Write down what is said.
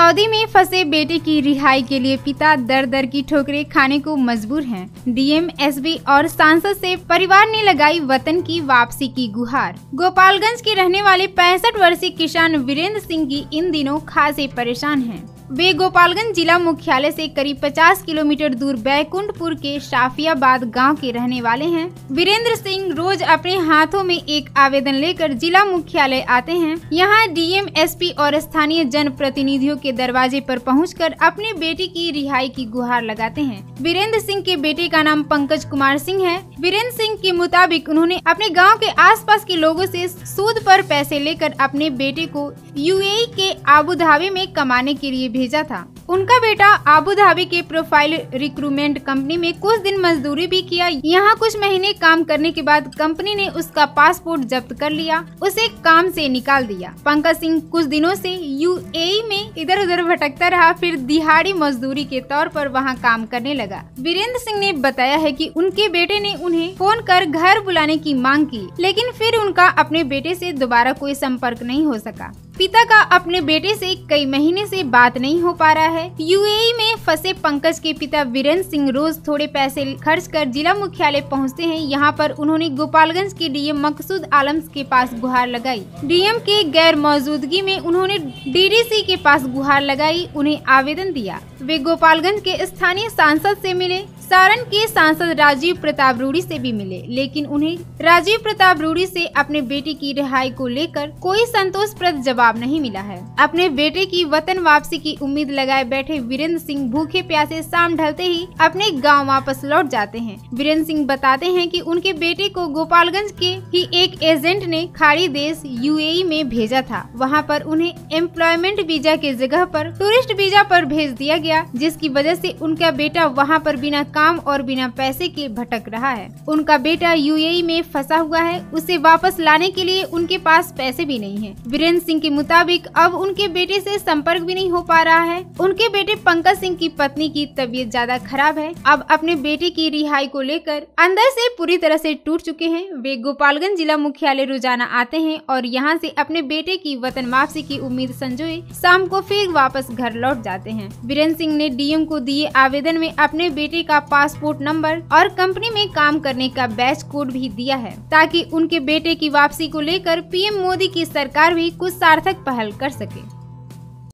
Saudi में फंसे बेटे की रिहाई के लिए पिता दर दर की ठोकरें खाने को मजबूर हैं। डीएम, एसपी और सांसद से परिवार ने लगाई वतन की वापसी की गुहार। गोपालगंज के रहने वाले 65 वर्षीय किसान वीरेंद्र सिंह की इन दिनों खासे परेशान हैं। वे गोपालगंज जिला मुख्यालय से करीब 50 किलोमीटर दूर बैकुंठपुर के शाफियाबाद गांव के रहने वाले हैं। वीरेंद्र सिंह रोज अपने हाथों में एक आवेदन लेकर जिला मुख्यालय आते हैं। यहां डीएम, एसपी और स्थानीय जनप्रतिनिधियों के दरवाजे पर पहुंचकर अपने बेटे की रिहाई की गुहार लगाते हैं। वीरेंद्र सिंह के बेटे का नाम पंकज कुमार सिंह है। वीरेंद्र सिंह के मुताबिक उन्होंने अपने गाँव के आसपास के लोगों से सूद पर पैसे लेकर अपने बेटे को यूएई के आबू धाबी में कमाने के लिए भेजा था। उनका बेटा आबू धाबी के प्रोफाइल रिक्रूटमेंट कंपनी में कुछ दिन मजदूरी भी किया। यहाँ कुछ महीने काम करने के बाद कंपनी ने उसका पासपोर्ट जब्त कर लिया, उसे काम से निकाल दिया। पंकज सिंह कुछ दिनों से यूएई में इधर उधर भटकता रहा, फिर दिहाड़ी मजदूरी के तौर पर वहाँ काम करने लगा। वीरेंद्र सिंह ने बताया है कि उनके बेटे ने उन्हें फोन कर घर बुलाने की मांग की, लेकिन फिर उनका अपने बेटे से दोबारा कोई संपर्क नहीं हो सका। पिता का अपने बेटे से कई महीने से बात नहीं हो पा रहा है। यूएई में फंसे पंकज के पिता वीरेंद्र सिंह रोज थोड़े पैसे खर्च कर जिला मुख्यालय पहुंचते हैं। यहां पर उन्होंने गोपालगंज के डीएम मकसूद आलम के पास गुहार लगाई। डीएम के गैर मौजूदगी में उन्होंने डीडीसी के पास गुहार लगाई, उन्हें आवेदन दिया। वे गोपालगंज के स्थानीय सांसद से मिले, सारण के सांसद राजीव प्रताप रूडी से भी मिले, लेकिन उन्हें राजीव प्रताप रूडी से अपने बेटे की रिहाई को लेकर कोई संतोषप्रद जवाब नहीं मिला है। अपने बेटे की वतन वापसी की उम्मीद लगाए बैठे वीरेंद्र सिंह भूखे प्यासे शाम ढलते ही अपने गांव वापस लौट जाते हैं। वीरेंद्र सिंह बताते हैं कि उनके बेटे को गोपालगंज के ही एक एजेंट ने खाड़ी देश यूएई में भेजा था। वहां पर उन्हें एम्प्लॉयमेंट वीजा के जगह पर टूरिस्ट वीजा पर भेज दिया गया, जिसकी वजह से उनका बेटा वहां पर बिना काम और बिना पैसे के भटक रहा है। उनका बेटा यूएई में फंसा हुआ है, उसे वापस लाने के लिए उनके पास पैसे भी नहीं है। वीरेंद्र सिंह के मुताबिक अब उनके बेटे से संपर्क भी नहीं हो पा रहा है। उनके बेटे पंकज सिंह की पत्नी की तबीयत ज्यादा खराब है। अब अपने बेटे की रिहाई को लेकर अंदर से पूरी तरह से टूट चुके हैं। वे गोपालगंज जिला मुख्यालय रोजाना आते हैं और यहाँ से अपने बेटे की वतन वापसी की उम्मीद संजोए शाम को फिर वापस घर लौट जाते हैं। वीरेंद्र सिंह ने डीएम को दिए आवेदन में अपने बेटे का पासपोर्ट नंबर और कंपनी में काम करने का बैच कोड भी दिया है, ताकि उनके बेटे की वापसी को लेकर पीएम मोदी की सरकार भी कुछ सार्थक पहल कर सके।